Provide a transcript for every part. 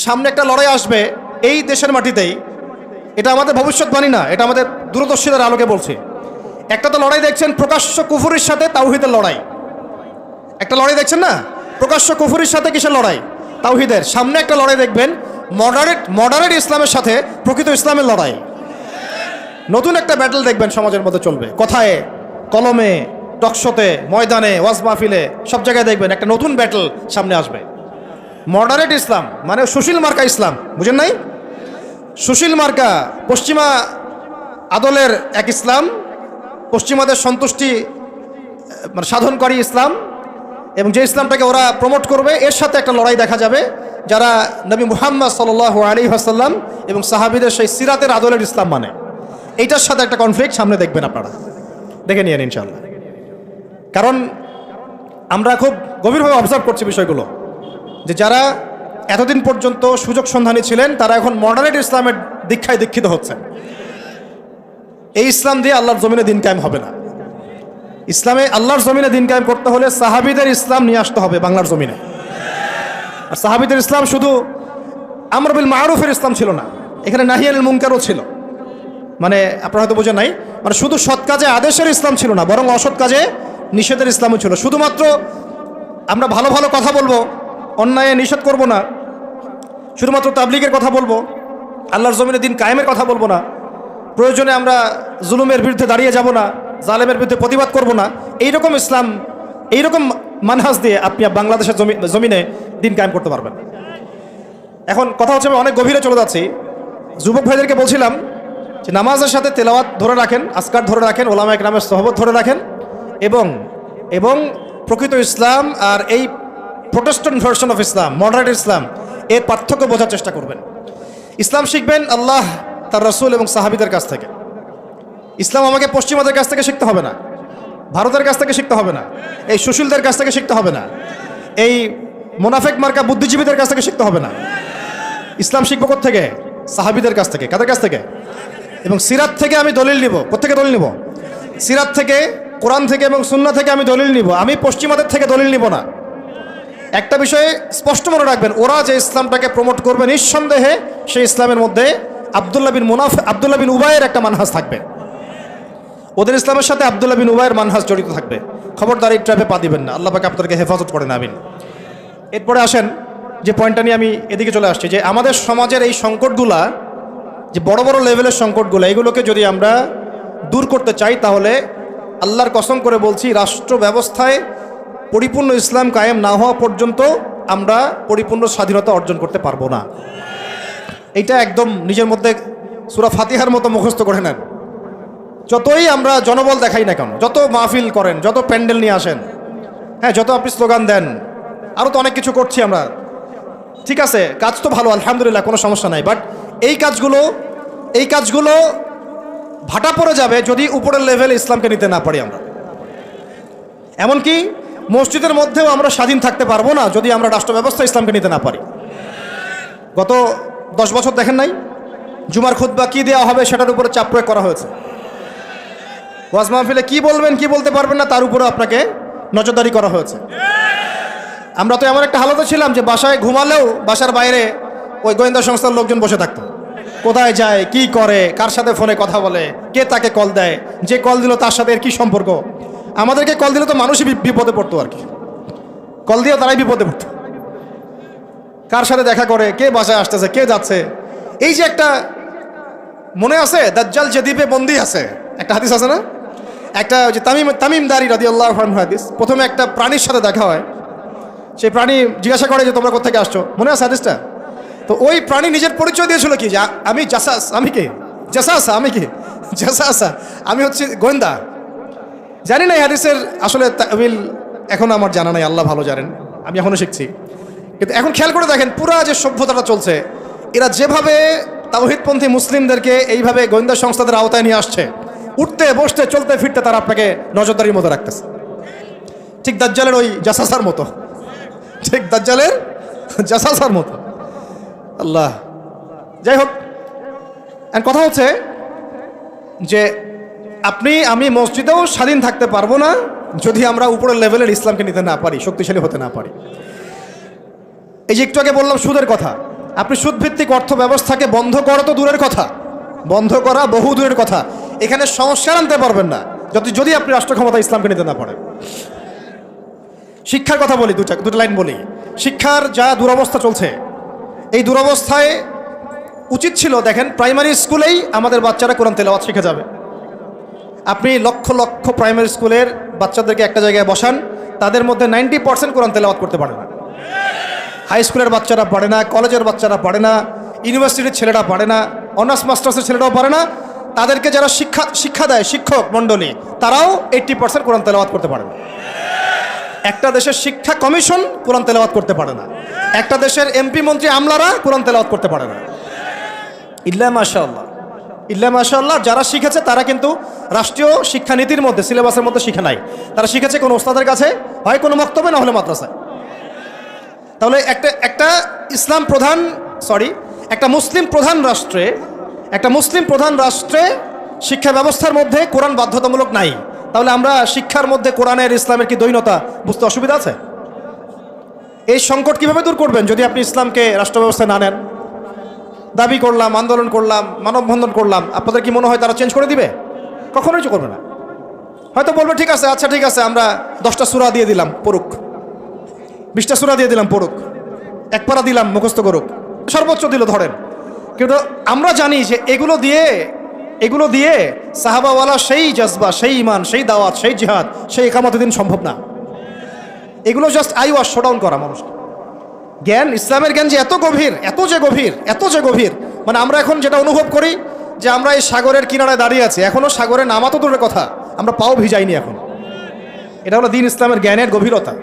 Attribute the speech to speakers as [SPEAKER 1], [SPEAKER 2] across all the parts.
[SPEAKER 1] সামনে একটা লড়াই আসবে এই দেশের মাটিতেই। এটা আমাদের ভবিষ্যৎবাণী না, এটা আমাদের দূরদর্শিতার আলোকে বলছি। একটা তো লড়াই দেখছেন প্রকাশ্য কুফুরির সাথে তাওহীদের লড়াই, একটা লড়াই দেখছেন না, প্রকাশ্য কুফুরির সাথে কিসের লড়াই? তাওহীদের। সামনে একটা লড়াই দেখবেন মডারেট ইসলামের সাথে প্রকৃত ইসলামের লড়াই। নতুন একটা ব্যাটল দেখবেন সমাজের মধ্যে চলবে, কথায় কলমে, টকশোতে, ময়দানে, ওয়াজ মাহফিলে, সব জায়গায় দেখবেন একটা নতুন ব্যাটল সামনে আসবে। মডারেট ইসলাম মানে সুশীল মার্কা ইসলাম, বুঝেন নাই? সুশীল মার্কা পশ্চিমা আদলের এক ইসলাম, পশ্চিমাদের সন্তুষ্টি মানে সাধনকারী ইসলাম, এবং যে ইসলামটাকে ওরা প্রমোট করবে এর সাথে একটা লড়াই দেখা যাবে যারা নবী মুহাম্মদ সাল্লাল্লাহু আলাইহি ওয়াসাল্লাম এবং সাহাবীদের সেই সিরাতের আদলের ইসলাম মানে, এইটার সাথে একটা কনফ্লিক্ট সামনে দেখবেন আপনারা, দেখে নিয়েন ইনশাআল্লাহ। কারণ আমরা খুব গভীরভাবে অবজার্ভ করছি বিষয়গুলো, যে যারা এতদিন পর্যন্ত সুযোগ সন্ধানী ছিলেন তারা এখন মডারেট ইসলামের দীক্ষায় দীক্ষিত হচ্ছেন। এই ইসলাম দিয়ে আল্লাহর জমিনে দিন কায়েম হবে না। ইসলামে আল্লাহর জমিনে দিন কায়েম করতে হলে সাহাবীদের ইসলাম নিয়ে আসতে হবে বাংলার জমিনে। আর সাহাবীদের ইসলাম শুধু আমর বিল মারুফের ইসলাম ছিল না, এখানে নাহি আনিল মুনকারও ছিল। মানে আপনারা হয়তো বোঝেন নাই, মানে শুধু সৎ কাজে আদেশের ইসলাম ছিল না, বরং অসৎ কাজে নিষেধের ইসলামও ছিল। শুধুমাত্র আমরা ভালো ভালো কথা বলবো, অন্যায় নিষেধ করব না, শুধুমাত্র তাবলীগের কথা বলবো, আল্লাহর জমিনে দিন কায়েমের কথা বলবো না, প্রয়োজনে আমরা জুলুমের বিরুদ্ধে দাঁড়িয়ে যাব না, জালেমের বিরুদ্ধে প্রতিবাদ করব না, এইরকম ইসলাম, এইরকম মানহাজ দিয়ে আপনি বাংলাদেশের জমিনে দিন কায়েম করতে পারবেন। এখন কথা হচ্ছে আমি অনেক গভীরে চলে যাচ্ছি। যুবক ভাইদেরকে বলছিলাম যে নামাজের সাথে তেলাওয়াত ধরে রাখেন, আজকার ধরে রাখেন, ওলামা একরামের সোহবত ধরে রাখেন, এবং প্রকৃত ইসলাম আর এই Protestant version of Islam, moderate Islam, এর পার্থক্য বোঝার চেষ্টা করবেন। ইসলাম শিখবেন আল্লাহ, তার রাসূল এবং সাহাবীদের কাছ থেকে। ইসলাম আমাকে পশ্চিমাদের কাছ থেকে শিখতে হবে না, ভারতের কাছ থেকে শিখতে হবে না, এই সুশীলদের কাছ থেকে শিখতে হবে না, এই মোনাফেক মার্কা বুদ্ধিজীবীদের কাছ থেকে শিখতে হবে না। ইসলাম শিখবো কোত্থেকে? সাহাবীদের কাছ থেকে। কাদের কাছ থেকে? এবং সিরাত থেকে আমি দলিল নিব। কোত্থেকে দলিল নিব? সিরাত থেকে, কোরআন থেকে এবং সুন্নাহ থেকে আমি দলিল নিব। আমি পশ্চিমাদের থেকে দলিল নিব না। একটা বিষয়ে স্পষ্ট মনে রাখবেন, ওরা যে ইসলামটাকে প্রমোট করবে নিঃসন্দেহে সেই ইসলামের মধ্যে আব্দুল্লাহ বিন উবাইয়ের একটা মানহাজ থাকবে। ওদের ইসলামের সাথে আব্দুল্লাহ বিন উবাইয়ের মানহাজ জড়িত থাকবে। খবরদার এই ট্র্যাপে পা দিবেন না, আল্লাহ পাক আপনাদেরকে হেফাজত করেন, আমিন। এরপরে আসেন যে পয়েন্টটা নিয়ে আমি এদিকে চলে আসছি, যে আমাদের সমাজের এই সংকটগুলা, যে বড় বড় লেভেলের সংকটগুলো, এগুলোকে যদি আমরা দূর করতে চাই তাহলে আল্লাহর কসম করে বলছি, রাষ্ট্র ব্যবস্থায় পরিপূর্ণ ইসলাম কায়েম না হওয়া পর্যন্ত আমরা পরিপূর্ণ স্বাধীনতা অর্জন করতে পারবো না। এইটা একদম নিজের মধ্যে সূরা ফাতিহার মতো মুখস্থ করে নেন। যতই আমরা জনবল দেখাই না কেন, যত মাহফিল করেন, যত প্যান্ডেল নিয়ে আসেন, হ্যাঁ, যত আপনি স্লোগান দেন, আরও তো অনেক কিছু করছি আমরা, ঠিক আছে, কাজ তো ভালো, আলহামদুলিল্লাহ, কোনো সমস্যা নাই। বাট এই কাজগুলো ভাটা পড়ে যাবে যদি উপরের লেভেলে ইসলামকে নিতে না পারি আমরা। এমনকি মসজিদের মধ্যেও আমরা স্বাধীন থাকতে পারবো না যদি আমরা রাষ্ট্র ব্যবস্থা ইসলামকে নিতে না পারি। গত 10 বছর দেখেন নাই জুমার খুতবা কি দেওয়া হবে সেটার উপরে চাপ প্রয়োগ করা হয়েছে। ওয়াজ মাহফিলে কি বলবেন কি বলতে পারবেন না তার উপরে আপনাকে নজরদারি করা হয়েছে। আমরা তো এমন একটা হালতে ছিলাম যে বাসায় ঘুমালেও বাসার বাইরে ওই গোয়েন্দা সংস্থার লোকজন বসে থাকতো, কোথায় যায়, কি করে, কার সাথে ফোনে কথা বলে, কে তাকে কল দেয়, যে কল দিল তার সাথে এর কী সম্পর্ক। আমাদেরকে কল দিলে তো মানুষই বিপদে পড়তো আর কি, কল দিয়েও তারাই বিপদে পড়তো, কার সাথে দেখা করে, কে বাসায় আসতেছে, কে যাচ্ছে। এই যে একটা মনে আছে দাজ্জাল যে দ্বীপে বন্দী আছে, একটা হাদিস আছে না, একটা যে তামিম দারি রাদিয়াল্লাহু আনহু হাদিস, প্রথমে একটা প্রাণীর সাথে দেখা হয়, সেই প্রাণী জিজ্ঞাসা করে যে তোমরা কোথেকে আসছো, মনে আছে হাদিসটা? তো ওই প্রাণী নিজের পরিচয় দিয়েছিল কি, যে আমি জাসাস, আমি কি জাসাস, আমি কি জাসাসা, আমি হচ্ছে গোয়েন্দা। জানি না এই হাদিসের আসলে তাবিল এখন আমার জানা নাই, আল্লাহ ভালো জানেন, আমি এখনও শিখছি। কিন্তু এখন খেয়াল করে দেখেন পুরা যে সভ্যতাটা চলছে, এরা যেভাবে তাওহীদপন্থী মুসলিমদেরকে এইভাবে গোয়েন্দা সংস্থাদের আওতায় নিয়ে আসছে, উঠতে বসতে চলতে ফিরতে তারা আপনাকে নজরদারির মতো রাখতেছে, ঠিক দাজ্জালের ওই জাসাসার মতো, ঠিক দাজ্জালের জাসাসার মতো। আল্লাহ, যাই হোক, কথা হচ্ছে যে আমি মসজিদেও স্বাধীন থাকতে পারবো না যদি আমরা উপরের লেভেলের ইসলামকে নিতে না পারি, শক্তিশালী হতে না পারি। এই যে একটু আগে বললাম সুদের কথা, আপনি সুদভিত্তিক অর্থ ব্যবস্থাকে বন্ধ করা তো দূরের কথা, বন্ধ করা বহু দূরের কথা, এখানে সংস্কার আনতে পারবেন না যদি আপনি রাষ্ট্র ক্ষমতা ইসলামকে নিতে না পারেন। শিক্ষার কথা বলি, দুটো লাইন বলি। শিক্ষার যা দুরবস্থা চলছে, এই দুরবস্থায় উচিত ছিল, দেখেন প্রাইমারি স্কুলেই আমাদের বাচ্চারা কোরআন তেলাওয়াত শিখে যাবে। আপনি লক্ষ লক্ষ প্রাইমারি স্কুলের বাচ্চাদেরকে একটা জায়গায় বসান, তাদের মধ্যে 90% কোরআন তেলাওয়াত করতে পারে না। হাই স্কুলের বাচ্চারা পারে না, কলেজের বাচ্চারা পারে না, ইউনিভার্সিটির ছেলেরা পারে না, অনার্স মাস্টার্সের ছেলেরাও পারে না। তাদেরকে যারা শিক্ষা দেয় শিক্ষক মণ্ডলী, তারাও 80% কোরআন তেলাওয়াত করতে পারে না। একটা দেশের শিক্ষা কমিশন কোরআন তেলাওয়াত করতে পারে না। একটা দেশের এমপি মন্ত্রী আমলারা কোরআন তেলাওয়াত করতে পারে না। ইল্লা মাশাআল্লাহ, ইল্লা মাশাআল্লাহ। যারা শিখেছে তারা কিন্তু রাষ্ট্রীয় শিক্ষানীতির মধ্যে, সিলেবাসের মধ্যে শিখে নাই। তারা শিখেছে কোনো ওস্তাদের কাছে, হয় কোনো মক্তবে, না হলে মাদ্রাসায়। তাহলে একটা মুসলিম প্রধান রাষ্ট্রে শিক্ষা ব্যবস্থার মধ্যে কোরআন বাধ্যতামূলক নাই। তাহলে আমরা শিক্ষার মধ্যে কোরআনের ইসলামের কি দ্বৈনতা বুঝতে অসুবিধা আছে? এই সংকট কিভাবে দূর করবেন যদি আপনি ইসলামকে রাষ্ট্র ব্যবস্থায় না নেন? দাবি করলাম, আন্দোলন করলাম, মানববন্ধন করলাম, আপনাদের কি মনে হয় তারা চেঞ্জ করে দিবে? কখনোই করবে না। হয়তো বলবে ঠিক আছে, আচ্ছা ঠিক আছে, আমরা 10টা সূরা দিয়ে দিলাম পড়ুক, 20টা সূরা দিয়ে দিলাম পড়ুক, এক পারা দিলাম মুখস্থ করুক, সর্বোচ্চ দিল ধরেন। কিন্তু আমরা জানি যে এগুলো দিয়ে সাহাবাওয়ালা সেই জজবা, সেই ইমান, সেই দাওয়াত, সেই জিহাদ, সেই একামতের দিন সম্ভব না। এগুলো জাস্ট আইওয়াশ শোডাউন করা মানুষকে। জ্ঞান, ইসলামের জ্ঞান যে এত গভীর, মানে আমরা এখন যেটা অনুভব করি যে আমরা এই সাগরের কিনারায় দাঁড়িয়ে আছি, এখনও সাগরে নামা তো দূরের কথা, আমরা পাও ভিজাইনি এখন। এটা হলো দ্বীন ইসলামের জ্ঞানের গভীরতা।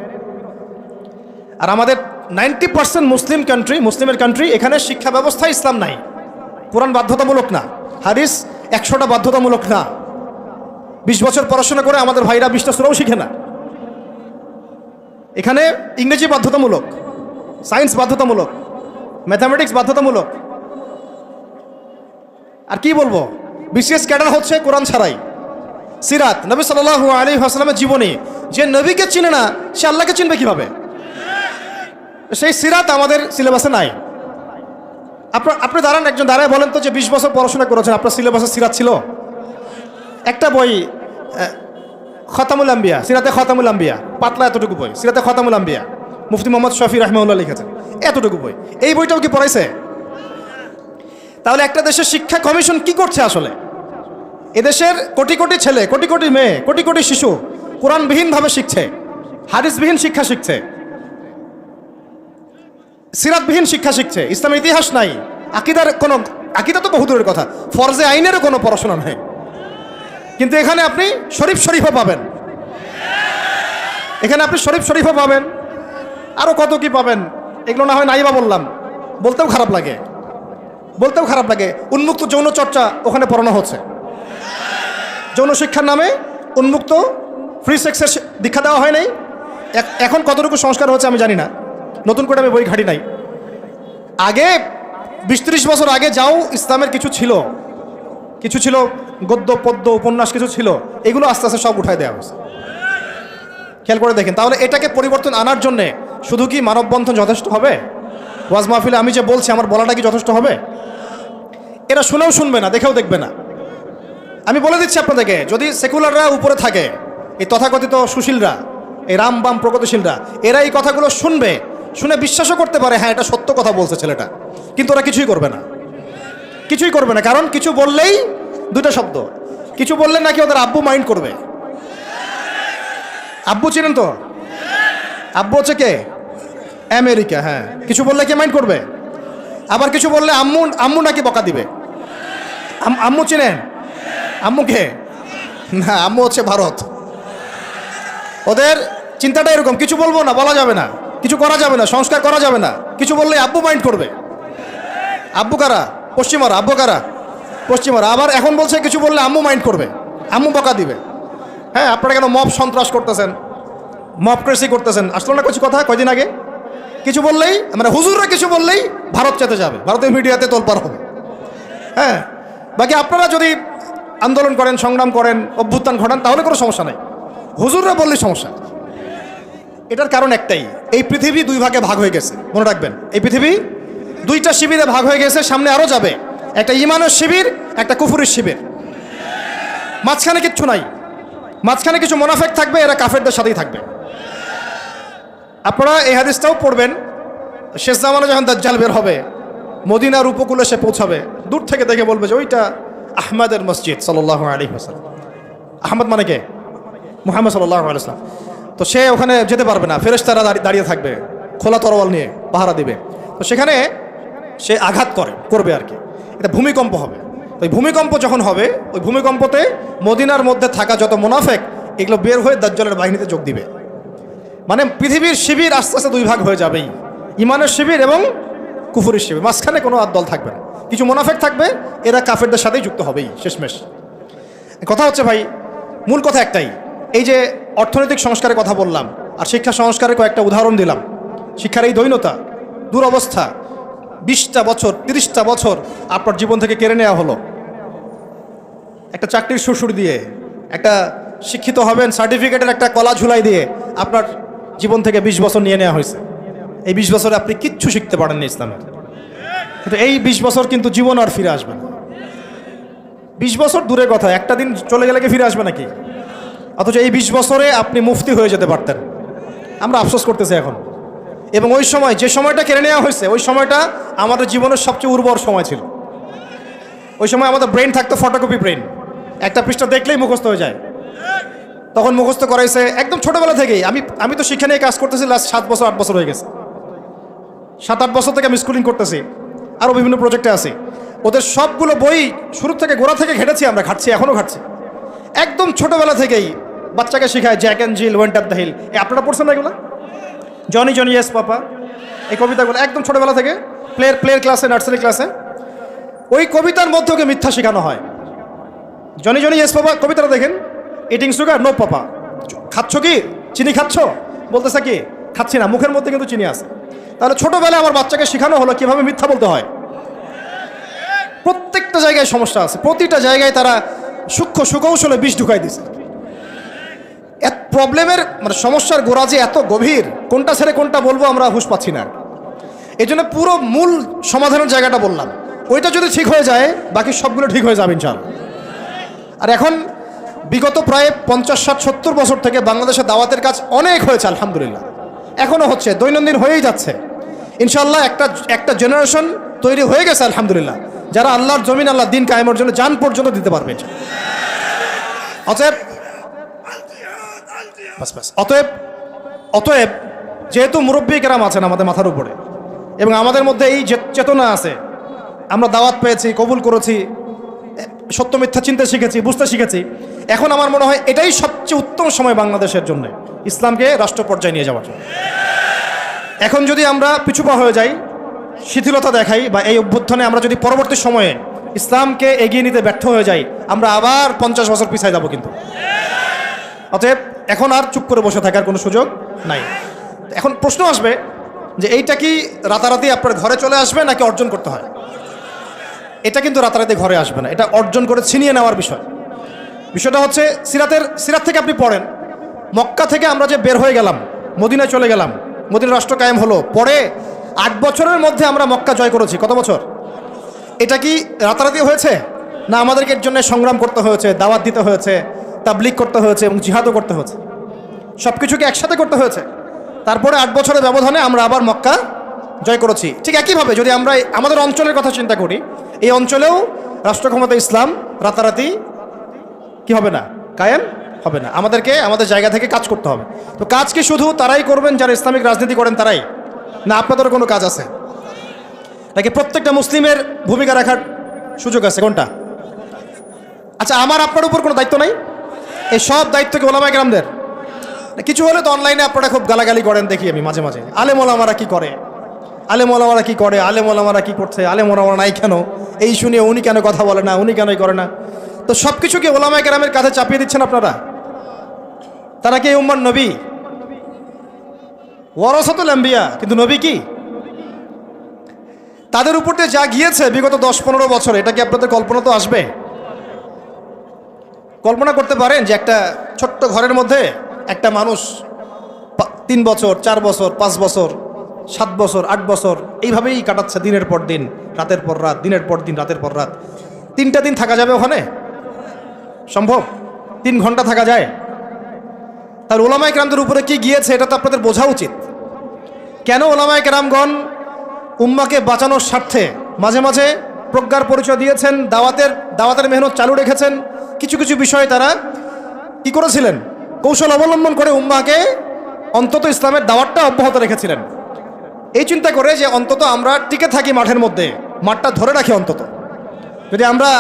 [SPEAKER 1] আর আমাদের 90% মুসলিমের কান্ট্রি, এখানে শিক্ষা ব্যবস্থা ইসলাম নাই। কোরআন বাধ্যতামূলক না, হাদিস 100টা বাধ্যতামূলক না। 20 বছর পড়াশোনা করে আমাদের ভাইরা 20টা সূরাও শিখে না। এখানে ইংরেজি বাধ্যতামূলক, সায়েন্স বাধ্যতামূলক, ম্যাথামেটিক্স বাধ্যতামূলক। আর কি বলবো, বিশেষ ক্যাডার হচ্ছে কোরআন ছাড়াই। সিরাত, নবী সাল্লাল্লাহু আলাইহি ওয়াসাল্লামের জীবনী, যে নবীকে চিনে না সে আল্লাহকে চিনবে কিভাবে? সেই সিরাত আমাদের সিলেবাসে নাই। আপনি দাঁড়ান, একজন দাঁড়ায় বলেন তো যে 20 বছর পড়াশোনা করেছেন, আপনার সিলেবাসে সিরাত ছিল? একটা বই, খতামুল আম্বিয়া, সিরাতে খতামুল আম্বিয়া, পাতলা এতটুকু বই, সিরাতে খতামুল আম্বিয়া, মুফতি মোহাম্মদ শফি রাহমাহুল্লাহ লিখেছেন, এতটুকু বই। এই বইটাও কি পড়াইছে? তাহলে একটা দেশের শিক্ষা কমিশন কি করছে আসলে? এদেশের কোটি কোটি ছেলে, কোটি কোটি মেয়ে, কোটি কোটি শিশু কোরআনবিহীনভাবে শিখছে, হাদিসবিহীন শিক্ষা শিখছে, সিরাতবিহীন শিক্ষা শিখছে, ইসলামের ইতিহাস নাই, আকিদা তো বহু দূরের কথা, ফরজে আইনেরও কোনো পড়াশোনা নেই। কিন্তু এখানে আপনি শরীফও পাবেন, আরও কত কি পাবেন, এগুলো না হয় নাইবা বললাম, বলতেও খারাপ লাগে। উন্মুক্ত যৌন চর্চা ওখানে পড়ানো হচ্ছে, যৌন শিক্ষার নামে উন্মুক্ত ফ্রি সেক্সের দীক্ষা দেওয়া হয় নাই। এখন কতটুকু সংস্কার হচ্ছে আমি জানি না, নতুন করে আমি বই ঘাঁটি নাই। আগে 20-30 বছর আগে যাও ইসলামের কিছু ছিল, গদ্য পদ্য উপন্যাস কিছু ছিল, এগুলো আস্তে আস্তে সব উঠায় দেওয়া হয়েছে। খেয়াল করে দেখেন। তাহলে এটাকে পরিবর্তন আনার জন্যে শুধু কি মানববন্ধন যথেষ্ট হবে? ওয়াজ মাহফিলে আমি যে বলছি আমার বলাটা কি যথেষ্ট হবে? এরা শুনেও শুনবে না, দেখেও দেখবে না। আমি বলে দিচ্ছি আপনাদেরকে, যদি সেকুলাররা উপরে থাকে, এই তথাকথিত সুশীলরা, এই রাম বাম প্রগতিশীলরা, এরা এই কথাগুলো শুনে বিশ্বাসও করতে পারে, হ্যাঁ এটা সত্য কথা বলছে ছেলেটা, কিন্তু ওরা কিছুই করবে না। কারণ কিছু বললেই, দুটো শব্দ, কিছু বললে নাকি ওদের আব্বু মাইন্ড করবে। আব্বু চিনেন তো? আব্বু হচ্ছে কে? আমেরিকা। হ্যাঁ, কিছু বললে কে মাইন্ড করবে? আবার কিছু বললে আম্মু নাকি বকা দিবে। আম্মু চিনেন? আম্মুকে না, আম্মু হচ্ছে ভারত। ওদের চিন্তাটা এরকম, কিছু বলবো না, বলা যাবে না, কিছু করা যাবে না, সংস্কার করা যাবে না, কিছু বললে আব্বু মাইন্ড করবে। আব্বু কারা? পশ্চিমারা। আব্বু কারা? পশ্চিমারা। আবার এখন বলছে কিছু বললে আম্মু মাইন্ড করবে, আম্মু বকা দিবে। হ্যাঁ, আপনারা কেন মব সন্ত্রাস করতেছেন, মবক্রেসি করতেছেন? আসলো না কিছু কথা কয়দিন আগে? কিছু বললেই, মানে হুজুররা কিছু বললেই ভারত চেতে যাবে, ভারতের মিডিয়াতে তোলপাড় হবে। হ্যাঁ, বাকি আপনারা যদি আন্দোলন করেন, সংগ্রাম করেন, অভ্যুত্থান ঘটান, তাহলে কোনো সমস্যা নাই, হুজুররা বললেই সমস্যা। এটার কারণ একটাই, এই পৃথিবী 2 ভাগে ভাগ হয়ে গেছে, মনে রাখবেন। এই পৃথিবী দুইটা শিবিরে ভাগ হয়ে গেছে, সামনে আরও যাবে। একটা ইমানের শিবির, একটা কুফুরের শিবির। মাঝখানে কিচ্ছু নাই, মাঝখানে কিছু মুনাফিক থাকবে, এরা কাফেরদের সাথেই থাকবে। আপনারা এই হাদিসটাও পড়বেন, শেষ জামানে যখন দাজ্জাল বের হবে, মদিনার উপকূলে সে পৌঁছাবে, দূর থেকে দেখে বলবে যে ওইটা আহমদের মসজিদ সাল্লাল্লাহু আলাইহি ওয়াসাল্লাম। আহমদ মানে কে? মুহাম্মদ সাল্লাল্লাহু আলাইহি ওয়াসাল্লাম। তো সে ওখানে যেতে পারবে না, ফেরেশতারা দাঁড়িয়ে থাকবে খোলা তরোয়াল নিয়ে পাহারা দিবে। তো সেখানে সে আঘাত করবে আর কি, এটা ভূমিকম্প হবে। তো এই ভূমিকম্প যখন হবে, ওই ভূমিকম্পতে মদিনার মধ্যে থাকা যত মুনাফিক এগুলো বের হয়ে দাজ্জালের বাহিনীতে যোগ দিবে। মানে পৃথিবীর শিবির আস্তে আস্তে দুই ভাগ হয়ে যাবেই, ইমানের শিবির এবং কুফুরের শিবির। মাঝখানে কোনো দল থাকবে না, কিছু মুনাফিক থাকবে, এরা কাফেরদের সাথেই যুক্ত হবেই শেষমেশ। কথা হচ্ছে ভাই, মূল কথা একটাই, এই যে অর্থনৈতিক সংস্কারের কথা বললাম আর শিক্ষা সংস্কারের কয়েকটা উদাহরণ দিলাম। শিক্ষার এই দৈন্যতা, দুরবস্থা, 20টা বছর 30টা বছর আপনার জীবন থেকে কেড়ে নেওয়া হলো একটা চাকরির সুরসুর দিয়ে, একটা শিক্ষিত হবেন সার্টিফিকেটের একটা কলা ঝুলাই দিয়ে আপনার জীবন থেকে 20 বছর নিয়ে নেওয়া হয়েছে। এই 20 বছরে আপনি কিচ্ছু শিখতে পারেননি ইসলামের। কিন্তু এই 20 বছর কিন্তু জীবন আর ফিরে আসবে না। 20 বছর দূরের কথা, একটা দিন চলে গেলে কি ফিরে আসবে নাকি? অথচ এই 20 বছরে আপনি মুফতি হয়ে যেতে পারতেন। আমরা আফসোস করতেছি এখন। এবং ওই সময় যে সময়টা কেড়ে নেওয়া হয়েছে, ওই সময়টা আমাদের জীবনের সবচেয়ে উর্বর সময় ছিল। ওই সময় আমাদের ব্রেন থাকতো ফটোকপি ব্রেন, একটা পৃষ্ঠা দেখলেই মুখস্থ হয়ে যায়। তখন মুখস্থ করাইছে একদম ছোটোবেলা থেকেই। আমি তো শিক্ষা নিয়ে কাজ করতেছি লাস্ট 7 বছর 8 বছর হয়ে গেছে। 7-8 বছর থেকে আমি স্কুলিং করতেছি, আরও বিভিন্ন প্রজেক্টে আছি। ওদের সবগুলো বই শুরু থেকে গোড়া থেকে ঘেটেছি, আমরা ঘাটছি, এখনও ঘাটছি। একদম ছোটোবেলা থেকেই বাচ্চাকে শেখায় Jack and Jill, went up the hill. আপনারা পড়ছেন না এগুলো? জনি জনি ইয়েস পাপা, এই কবিতাগুলো একদম ছোটোবেলা থেকে প্লেয়ার ক্লাসে, নার্সারি ক্লাসে ওই কবিতার মধ্যে ওকে মিথ্যা শেখানো হয়। জনি জনি ইয়েস পাপা কবিতাটা দেখেন, ইটিং সুগার নো পাপা, খাচ্ছ কি চিনি খাচ্ছ, বলতেছে কি খাচ্ছি না, মুখের মধ্যে কিন্তু চিনি আছে। তাহলে ছোটোবেলায় আমার বাচ্চাকে শেখানো হলো কীভাবে মিথ্যা বলতে হয়। প্রত্যেকটা জায়গায় সমস্যা আছে, প্রতিটা জায়গায় তারা সূক্ষ্ম সুকৌশলে বিষ ঢুকাই দিছে। প্রবলেমের মানে সমস্যার গোড়া যে এত গভীর, কোনটা ছেড়ে কোনটা বলবো আমরা হুঁশ পাচ্ছি না। এই জন্য পুরো মূল সমাধানের জায়গাটা বললাম, ওইটা যদি ঠিক হয়ে যায় বাকি সবগুলো ঠিক হয়ে যাবে ইনশাআল্লাহ। আর এখন বিগত প্রায় 50, 60, 70 বছর থেকে বাংলাদেশে দাওয়াতের কাজ অনেক হয়েছে আলহামদুলিল্লাহ, এখনও হচ্ছে, দৈনন্দিন হয়েই যাচ্ছে ইনশাআল্লাহ। একটা জেনারেশন তৈরি হয়ে গেছে আলহামদুলিল্লাহ, যারা আল্লাহর জমিন, আল্লাহ দিন কায়েমের জন্য জান পর্যন্ত দিতে পারবে। অতএব যেহেতু মুরব্বী কেরাম আছেন আমাদের মাথার উপরে এবং আমাদের মধ্যে এই চেতনা আছে, আমরা দাওয়াত পেয়েছি, কবুল করেছি, সত্য মিথ্যা চিনতে শিখেছি, বুঝতে শিখেছি, এখন আমার মনে হয় এটাই সবচেয়ে উত্তম সময় বাংলাদেশের জন্য ইসলামকে রাষ্ট্র পর্যায়ে নিয়ে যাওয়ার জন্য। এখন যদি আমরা পিছুপা হয়ে যাই, শিথিলতা দেখাই, বা এই অভ্যুত্থানে আমরা যদি পরবর্তী সময়ে ইসলামকে এগিয়ে নিতে ব্যর্থ হয়ে যাই, আমরা আবার 50 বছর পিছায় যাব কিন্তু। অতএব এখন আর চুপ করে বসে থাকার কোনো সুযোগ নাই। এখন প্রশ্ন আসবে যে এইটা কি রাতারাতি আপনার ঘরে চলে আসবে নাকি অর্জন করতে হয়? এটা কিন্তু রাতারাতি ঘরে আসবে না, এটা অর্জন করে ছিনিয়ে নেওয়ার বিষয়। বিষয়টা হচ্ছে সিরাত থেকে আপনি পড়েন, মক্কা থেকে আমরা যে বের হয়ে গেলাম, মদিনায় চলে গেলাম, মদিনা রাষ্ট্র কায়েম হলো, পরে 8 বছরের মধ্যে আমরা মক্কা জয় করেছি। কত বছর? এটা কি রাতারাতি হয়েছে না আমাদেরকে এর জন্য সংগ্রাম করতে হয়েছে, দাওয়াত দিতে হয়েছে, তাবলীগ করতে হয়েছে এবং জিহাদও করতে হয়েছে, সব কিছুকে একসাথে করতে হয়েছে। তারপরে 8 বছরের ব্যবধানে আমরা আবার মক্কা জয় করেছি। ঠিক একইভাবে যদি আমরা আমাদের অঞ্চলের কথা চিন্তা করি, এই অঞ্চলেও রাষ্ট্র ক্ষমতা ইসলাম রাতারাতি কি হবে না, কায়েম হবে না। আমাদেরকে আমাদের জায়গা থেকে কাজ করতে হবে। তো কাজ কি শুধু তারাই করবেন যারা ইসলামিক রাজনীতি করেন তারাই, না আপনাদেরও কোনো কাজ আছে নাকি প্রত্যেকটা মুসলিমের ভূমিকা রাখার সুযোগ আছে? কোনটা? আচ্ছা, আমার আপনার উপর কোনো দায়িত্ব নাই? এই সব দায়িত্ব কি ওলামায়ে কেরামদের? কিছু হলে তো অনলাইনে আপনারা খুব গালাগালি করেন, দেখি আমি মাঝে মাঝে, আলেম ওলামারা কি করে, আলেম ওলামারা কি করে, আলেম ওলামারা কি করছে, আলেম ওলামারা নাই কেন, এই শুনিয়ে উনি কেন কথা বলে না, উনি কেনই করে না। তো সব কিছু কি ওলামায়ে কেরামের কাছে চাপিয়ে দিচ্ছেন আপনারা? তারা কি এই উম্মার নবী? ওয়ারাসাতুল আম্বিয়া, কিন্তু নবী কি? তাদের উপর দিয়ে যা গিয়েছে বিগত 10-15 বছর, এটা কি আপনাদের কল্পনা তো আসবে? কল্পনা করতে পারেন যে একটা ছোট্ট ঘরের মধ্যে একটা মানুষ 3 বছর 4 বছর 5 বছর 7 বছর 8 বছর এইভাবেই কাটাচ্ছে, দিনের পর দিন, রাতের পর রাত, দিনের পর দিন, রাতের পর রাত। 3টা দিন থাকা যাবে ওখানে? সম্ভব? 3 ঘন্টা থাকা যায়? তার ওলামায়ে কেরামদের উপরে কি গিয়েছে এটা তো আপনাদের বোঝা উচিত। কেন ওলামায়ে কেরামগণ উম্মাকে বাঁচানোর স্বার্থে মাঝে মাঝে প্রজ্ঞার পরিচয় দিয়েছেন, দাওয়াতের মেহনত চালু রেখেছেন। কিছু কিছু বিষয়ে তারা কি করেছিলেন? কৌশল অবলম্বন করে উম্মাকে অন্তত ইসলামের দাওয়াতটা অব্যাহত রেখেছিলেন, এই চিন্তা করে যে অন্তত আমরা টিকে থাকি মাঠের মধ্যে, মাঠটা ধরে রাখি। অন্তত যদি আমরা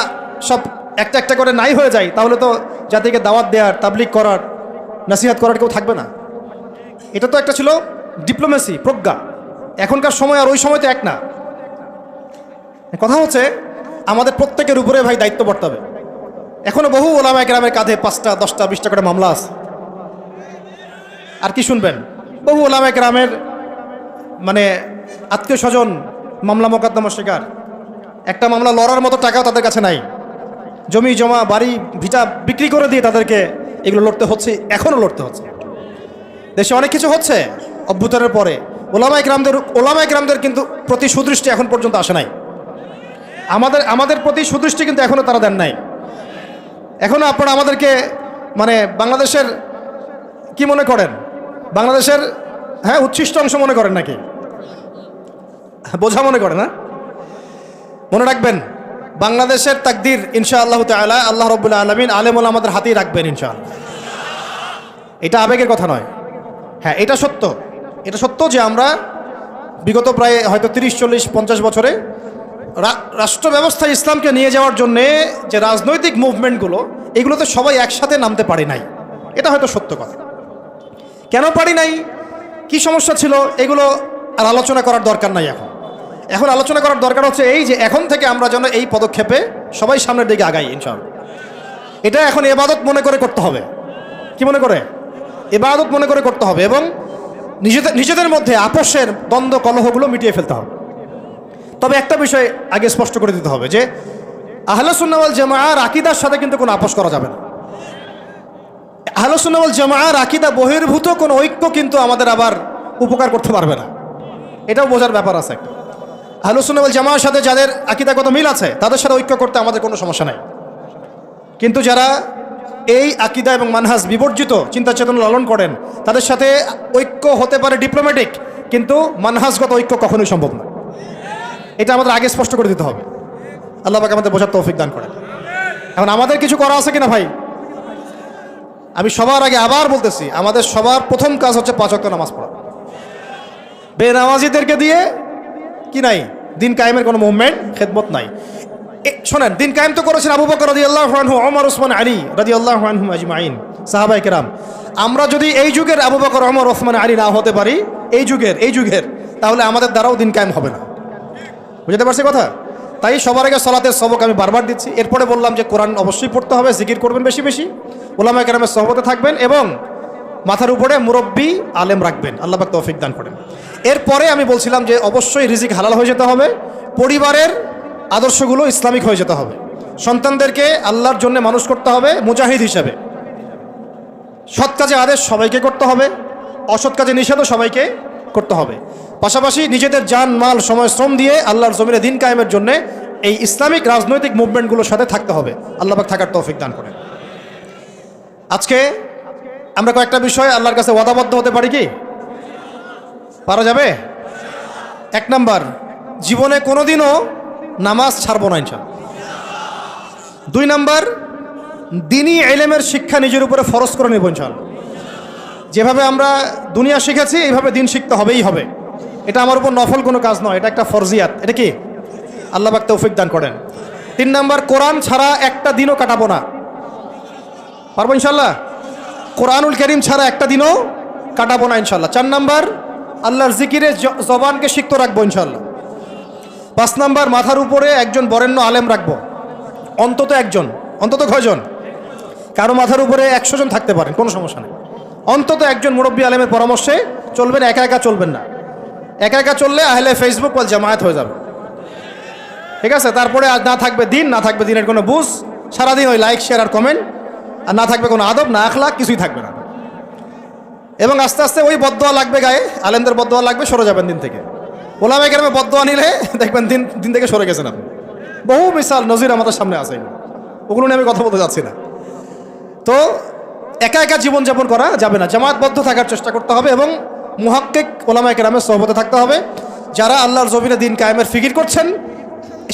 [SPEAKER 1] সব একটা একটা করে নাই হয়ে যাই, তাহলে তো জাতিকে দাওয়াত দেওয়ার, তাবলিগ করার, নসিহত করার কেউ থাকবে না। এটা তো একটা ছিল ডিপ্লোমেসি, প্রজ্ঞা। এখনকার সময় আর ওই সময় তো এক না। কথা হচ্ছে আমাদের প্রত্যেকের উপরে ভাই দায়িত্ব বর্তাবে। এখনো বহু ওলামায়ে কেরামের কাঁধে 5টা 10টা 20টা করে মামলা আছে। আর কি শুনবেন? বহু ওলামায়ে কেরামের মানে আত্মীয় স্বজন মামলা মোকদ্দমা শিকার। একটা মামলা লড়ার মতো টাকাও তাদের কাছে নাই। জমি জমা বাড়ি ভিটা বিক্রি করে দিয়ে তাদেরকে এগুলো লড়তে হচ্ছে, এখনও লড়তে হচ্ছে। দেশে অনেক কিছু হচ্ছে অভ্যুত্থানের পরে। ওলামায়ে কেরামদের কিন্তু প্রতি সুদৃষ্টি এখন পর্যন্ত আসে নাই। আমাদের প্রতি সুদৃষ্টি কিন্তু এখনও তারা দেন নাই। এখনও আপনারা আমাদেরকে মানে বাংলাদেশের কি মনে করেন? বাংলাদেশের উচ্ছিষ্ট অংশ মনে করেন নাকি? বোঝা মনে করেন না? মনে রাখবেন, বাংলাদেশের তাকদীর ইনশাআল্লাহ তাআলা আল্লাহ রাব্বুল আলামিন আলেম ওলামাদের হাতেই রাখবেন ইনশাআল্লাহ। এটা আবেগের কথা নয়। হ্যাঁ, এটা সত্য। এটা সত্য যে আমরা বিগত প্রায় হয়তো 30-40-50 বছরে রাষ্ট্র ব্যবস্থায় ইসলামকে নিয়ে যাওয়ার জন্যে যে রাজনৈতিক মুভমেন্টগুলো, এগুলোতে সবাই একসাথে নামতে পারি নাই। এটা হয়তো সত্য কথা। কেন পারি নাই, কি সমস্যা ছিল, এগুলো আর আলোচনা করার দরকার নাই। এখন আলোচনা করার দরকার হচ্ছে এই যে এখন থেকে আমরা যেন এই পদক্ষেপে সবাই সামনের দিকে আগাই ইনশাআল্লাহ। এটা এখন ইবাদত মনে করে করতে হবে। কি মনে করে? ইবাদত মনে করে করতে হবে এবং নিজেদের মধ্যে আপোষের দ্বন্দ্ব কলহগুলো মিটিয়ে ফেলতে হবে। তবে একটা বিষয় আগে স্পষ্ট করে দিতে হবে যে আহলে সুন্নাহ ওয়াল জামাআর আকীদার সাথে কিন্তু কোনো আপোষ করা যাবে না। আহলে সুন্নাহ ওয়াল জামাআর আকীদা বহির্ভূত কোনো ঐক্য কিন্তু আমাদের আবার উপকার করতে পারবে না। এটাও বোঝার ব্যাপার আছে একটা। আহলে সুন্নাহ ওয়াল জামাআর সাথে যাদের আকীদাগত মিল আছে তাদের সাথে ঐক্য করতে আমাদের কোনো সমস্যা নাই। কিন্তু যারা এই আকীদা এবং মানহাজ বিবর্জিত চিন্তা চেতনা লালন করেন, তাদের সাথে ঐক্য হতে পারে ডিপ্লোম্যাটিক, কিন্তু মানহাজগত ঐক্য কখনোই সম্ভব না। এটা আমাদের আগে স্পষ্ট করে দিতে হবে। আল্লাহ পাক আমাদের বোঝার তৌফিক দান করেন। এখন আমাদের কিছু করা আছে কিনা ভাই? আমি সবার আগে আবার বলতেছি, আমাদের সবার প্রথম কাজ হচ্ছে 5 ওয়াক্ত নামাজ পড়া। বেনামাজিদেরকে দিয়ে কি নাই? দিন কায়েমের কোনো মুভমেন্ট, খেদমত নাই। শোনেন, দিন কায়েম তো করেছেন আবু বকর রাদিয়াল্লাহু আনহু, ওমর, ওসমান, আলী রাদিয়াল্লাহু আনহুম আজমাইন, সাহাবায়ে কেরাম। আমরা যদি এই যুগের আবু বকর, ওমর, ওসমান, আলী না হতে পারি, এই যুগের, তাহলে আমাদের দ্বারাও দিন কায়েম হবে না। বুঝতে পারছি কথা? তাই সবার আগে সালাতের সবক আমি বারবার দিচ্ছি। এরপরে বললাম যে কোরআন অবশ্যই পড়তে হবে, জিকির করবেন বেশি বেশি, উলামায়ে কেরামের সহবতে থাকবেন এবং মাথার উপরে মুরব্বি আলেম রাখবেন। আল্লাহ পাক তৌফিক দান করেন। এরপরে আমি বলছিলাম যে অবশ্যই রিজিক হালাল হয়ে যেতে হবে, পরিবারের আদর্শগুলো ইসলামিক হয়ে যেতে হবে, সন্তানদেরকে আল্লাহর জন্য মানুষ করতে হবে মুজাহিদ হিসেবে, সৎ কাজে আদেশ সবাইকে করতে হবে, অসৎ কাজে নিষেধও সবাইকে করতে হবে। পাশাপাশি নিজেদের জান মাল সময় শ্রম দিয়ে আল্লাহর জমিনে দিন কায়েমের জন্য এই ইসলামিক রাজনৈতিক মুভমেন্টগুলোর সাথে থাকতে হবে। আল্লাহ পাক থাকার তৌফিক দান করেন। আজকে আমরা কয়েকটা বিষয় আল্লাহর কাছে ওয়াদাবদ্ধ হতে পারি কি? পারা যাবে? 1 নাম্বার, জীবনে কোনোদিনও নামাজ ছাড়বো না ইনশাআল্লাহ। 2 নাম্বার, দ্বীনি ইলমের শিক্ষা নিজের উপরে ফরজ করে নেব ইনশাআল্লাহ। যেভাবে আমরা দুনিয়া শিখেছি এইভাবে দিন শিখতে হবেই হবে। এটা আমার উপর নফল কোনো কাজ নয়, এটা একটা ফরজিয়াত। এটা কি? আল্লাহ পাক তৌফিক দান করেন। 3 নাম্বার, কোরআন ছাড়া একটা দিনও কাটাবো না। পারবো ইনশাআল্লাহ? কোরআনুল কারীম ছাড়া একটা দিনও কাটাবো না ইনশাআল্লাহ। 4 নাম্বার, আল্লাহর জিকিরে জবানকে সিক্ত রাখবো ইনশাআল্লাহ। 5 নাম্বার, মাথার উপরে একজন বরেণ্য আলেম রাখবো, অন্তত একজন। অন্তত কয়জন? কারো মাথার উপরে 100 জন থাকতে পারেন, কোনো সমস্যা নেই। অন্তত একজন মুরব্বী আলেমের পরামর্শে চলবেন, একা একা চলবেন না। একা একা চললে আহলে ফেসবুক ওয়াল জামায়াত হয়ে যাবে, ঠিক আছে? তারপরে আজ না থাকবে দিন, না থাকবে দিনের কোনো বুঝ, সারাদিন ওই লাইক শেয়ার আর কমেন্ট, আর না থাকবে কোনো আদব, না আখলাক, কিছুই থাকবে না। এবং আস্তে আস্তে ওই বদদোয়া লাগবে গায়ে, আলেমদের বদদোয়া লাগবে, সরে যাবেন দিন থেকে। ওলামায়ে কেরামের বদদোয়া নিলে দেখবেন দিন থেকে সরে গেছেন আপনি। বহু মিসাল নজির আমাদের সামনে আছে, ওগুলো নিয়ে আমি কথা বলতে যাচ্ছি না। তো একা একা জীবনযাপন করা যাবে না, জামাতবদ্ধ থাকার চেষ্টা করতে হবে এবং মুহাক্কিক ওলামায়ে কেরামের সোহবতে থাকতে হবে। যারা আল্লাহর জমিনে দিন কায়েমের ফিকির করছেন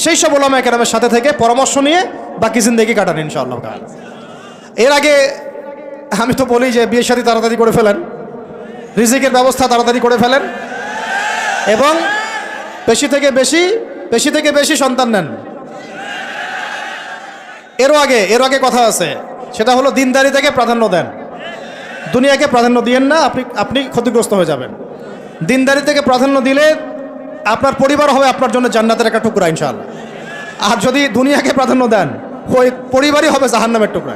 [SPEAKER 1] সেই সব ওলামায়ে কেরামের সাথে থেকে পরামর্শ নিয়ে বাকি জিন্দেগি কাটান ইনশাআল্লাহ। এর আগে আমি তো বলি যে বিয়ে শাদী তাড়াতাড়ি করে ফেলেন, রিজিকের ব্যবস্থা তাড়াতাড়ি করে ফেলেন এবং বেশি থেকে বেশি সন্তান নেন। এর আগে কথা আছে, সেটা হলো দিনদারি থেকে প্রাধান্য দেন, দুনিয়াকে প্রাধান্য দিয়েন না, আপনি ক্ষতিগ্রস্ত হয়ে যাবেন। দিনদারি থেকে প্রাধান্য দিলে আপনার পরিবার হবে আপনার জন্য জান্নাতের একটা টুকরা ইনশাআল্লাহ। আর যদি দুনিয়াকে প্রাধান্য দেন, ওই পরিবারই হবে জাহান্নামের টুকরা।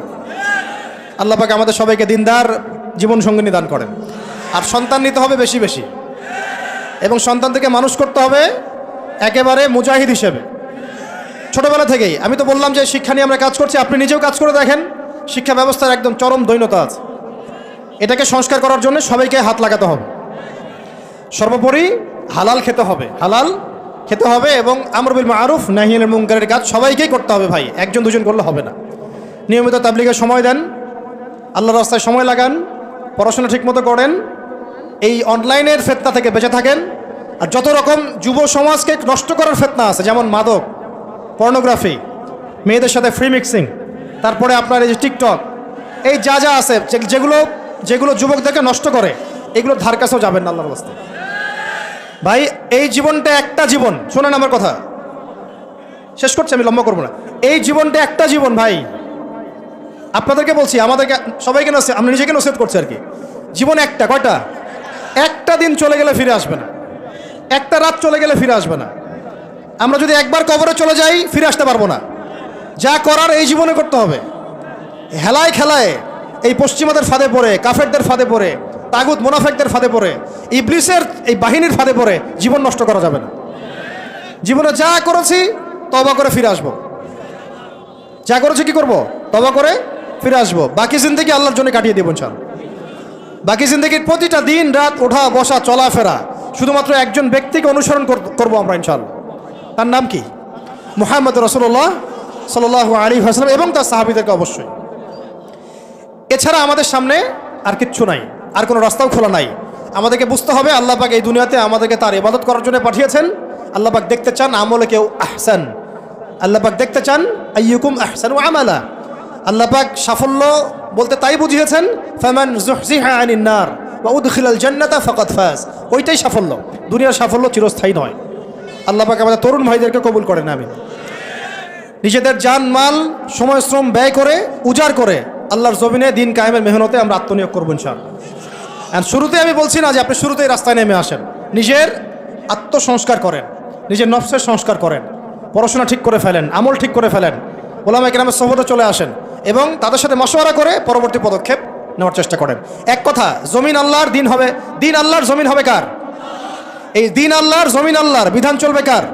[SPEAKER 1] আল্লাহ পাক আমাদের সবাইকে দিনদার জীবন সঙ্গিনী দান করেন। আর সন্তান নিতে হবে বেশি বেশি, এবং সন্তান থেকে মানুষ করতে হবে একেবারে মুজাহিদ হিসেবে ছোটবেলা থেকেই। আমি তো বললাম যে শিক্ষা নিয়ে আমরা কাজ করছি, আপনি নিজেও কাজ করে দেখেন। শিক্ষা ব্যবস্থার একদম চরম দৈন্যতা আছে, এটাকে সংস্কার করার জন্য সবাইকে হাত লাগাতে হবে। সর্বোপরি হালাল খেতে হবে এবং আমর বিল মারুফ নাহি আনিল মুনকারের কাজ সবাইকেই করতে হবে ভাই, একজন দুজন করলে হবে না। নিয়মিত তাবলীগে সময় দেন, আল্লাহর রাস্তায় সময় লাগান, পড়াশোনা ঠিকমতো করেন, এই অনলাইনের ফিতনা থেকে বেঁচে থাকেন। আর যত রকম যুব সমাজকে নষ্ট করার ফিতনা আছে, যেমন মাদক, পর্নোগ্রাফি, মেয়েদের সাথে ফ্রি মিক্সিং, তারপরে আপনার এই যে টিকটক, এই যা আছে যেগুলো যুবকদেরকে নষ্ট করে, এগুলো ধার কাছেও যাবেন না আল্লাহর রাস্তায়। ভাই এই জীবনটা একটা জীবন, শোনেন আমার কথা, শেষ করছি, আমি লম্বা করবো না। এই জীবনটা একটা জীবন ভাই, আপনাদেরকে বলছি, আমাদেরকে সবাইকে আমরা নিজেকে নসিহত করছি আর কি। জীবন একটা, কয়টা? একটা দিন চলে গেলে ফিরে আসবে না, একটা রাত চলে গেলে ফিরে আসবে না। আমরা যদি একবার কবরে চলে যাই ফিরে আসতে পারবো না। যা করার এই জীবনে করতে হবে। হেলায় খেলায় এই পশ্চিমাদের ফাঁদে পড়ে, কাফেরদের ফাঁদে পড়ে, তাগুত মুনাফিকদের ফাঁদে পড়ে, ইবলিসের এই বাহিনীর ফাঁদে পড়ে জীবন নষ্ট করা যাবে না। জীবনে যা করেছি তওবা করে ফিরে আসবো, যা করেছি কি করব? তওবা করে ফিরে আসবো। বাকি জিন্দেগি আল্লাহর জন্য কাটিয়ে দেবো ইনশাআল্লাহ। বাকি জিন্দেগির প্রতিটা দিন রাত, ওঠা বসা চলাফেরা শুধুমাত্র একজন ব্যক্তিকে অনুসরণ করবো আমরা ইনশাআল্লাহ। তার নাম কি? মুহাম্মদ রাসূলুল্লাহ সাল্লাল্লাহু আলাইহি ওয়াসাল্লাম এবং তার সাহাবীদেরকে অবশ্যই। এছাড়া আমাদের সামনে আর কিচ্ছু নাই, আর কোনো রাস্তাও খোলা নাই। আমাদেরকে বুঝতে হবে আল্লাহ পাক এই দুনিয়াতে আমাদেরকে তার ইবাদত করার জন্য পাঠিয়েছেন। আল্লাহ পাক দেখতে চান আমলে কেউ আহসান, আল্লাহ পাক দেখতে চান আইয়ুকুম আহসানু আমালা। আল্লাহ পাক সাফল্য বলতে তাই বুঝিয়েছেন, ফামান যুহজিহা আনিন নার ওয়া উদখিলাল জান্নাতা ফাকাদ ফাজ। ওইটাই সাফল্য, দুনিয়ার সাফল্য চিরস্থায়ী নয়। আল্লাহ পাক আমাদের তরুণ ভাইদেরকে কবুল করেন, আমিন। নিজেদের জান মাল সময় শ্রম ব্যয় করে উজাড় করে আল্লাহর জমিনে দিন কায়েমের মেহনতে আমরা আত্মনিয়োগ করবো ইনশাআল্লাহ। আর শুরুতে আমি বলছি না যে আপনি শুরুতেই রাস্তায় নেমে আসেন, নিজের আত্মসংস্কার করেন, নিজের নফসের সংস্কার করেন, পড়াশোনা ঠিক করে ফেলেন, আমল ঠিক করে ফেলেন, ওলামায়ে কেরামের সোহবতে চলে আসেন এবং তাদের সাথে মশওয়ারা করে পরবর্তী পদক্ষেপ নেওয়ার চেষ্টা করেন। এক কথা, জমিন আল্লাহর, দিন হবে, দিন আল্লাহর, জমিন হবে কার? এই দিন আল্লাহর, জমিন আল্লাহর, বিধান চলবে কার?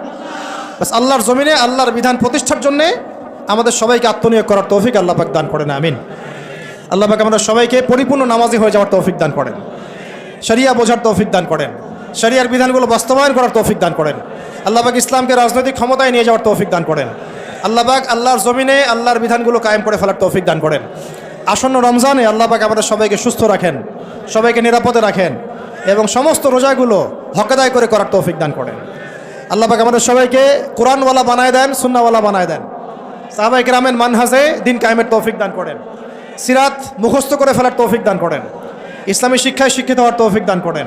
[SPEAKER 1] বাস আল্লাহর জমিনে আল্লাহর বিধান প্রতিষ্ঠার জন্য আমাদের সবাইকে আত্মনিয়োগ করার তৌফিক আল্লাহ পাক দান করেন, আমিন। আল্লাহ পাক আমাদের সবাইকে পরিপূর্ণ নামাজি হয়ে যাওয়ার তৌফিক দান করেন, শরিয়া বোঝার তৌফিক দান করেন, শরিয়ার বিধানগুলো বাস্তবায়ন করার তৌফিক দান করেন। আল্লাহ পাক ইসলামকে রাজনৈতিক ক্ষমতায় নিয়ে যাওয়ার তৌফিক দান করেন। আল্লাহ পাক আল্লাহর জমিনে আল্লাহর বিধানগুলো কায়েম করে ফেলার তৌফিক দান করেন। আসন্ন রমজানে আল্লাহ পাক আমাদের সবাইকে সুস্থ রাখেন, সবাইকে নিরাপদে রাখেন এবং সমস্ত রোজাগুলো হক আদায় করে করার তৌফিক দান করেন। আল্লাহ পাক আমাদের সবাইকে কোরআনওয়ালা বানায় দেন, সুন্নাহওয়ালা বানায় দেন, সাহাবায়ে কেরামের মানহাজে দিন কায়েমের তৌফিক দান করেন, সিরাত মুখস্থ করে ফেলার তৌফিক দান করেন, ইসলামী শিক্ষায় শিক্ষিত হওয়ার তৌফিক দান করেন।